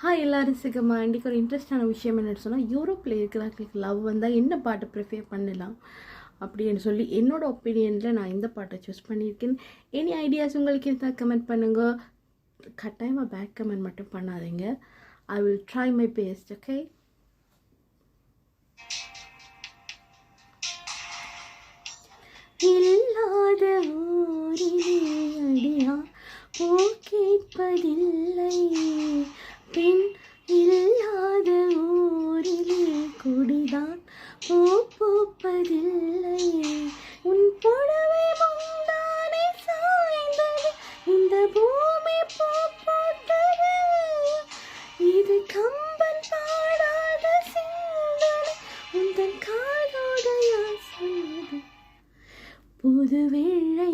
Hi எல்லாரும் சுகமா இன்றைக்கி ஒரு இன்ட்ரெஸ்டான விஷயம் என்னென்னு சொன்னால் யூரோப்பில் இருக்கிறவங்களுக்கு லவ் வந்தால் என்ன பாட்டை ப்ரிஃபேர் பண்ணலாம் அப்படின்னு சொல்லி என்னோடய ஒப்பீனியனில் நான் இந்த பாட்டை சூஸ் பண்ணியிருக்கேன். எனி ஐடியாஸ் உங்களுக்கு இருந்தால் கமெண்ட் பண்ணுங்கள். கட்டாயமாக பேக் கமெண்ட் மட்டும் பண்ணாதீங்க. I will try my best. Okay, இல்லாத ஊரிலே அடியா பூ கேட்பதில்லை, பின் இல்லாத ஊரிலே குடிதான் பூ பூப்பதில்லை, உன் புடவை முந்தானே சாய்ந்தது இந்த பூமி பூ பூத்தது, இது கம்பன் பாடாத சிந்தனை உந்தன் காதோடையா சொன்னது, புது வெள்ளை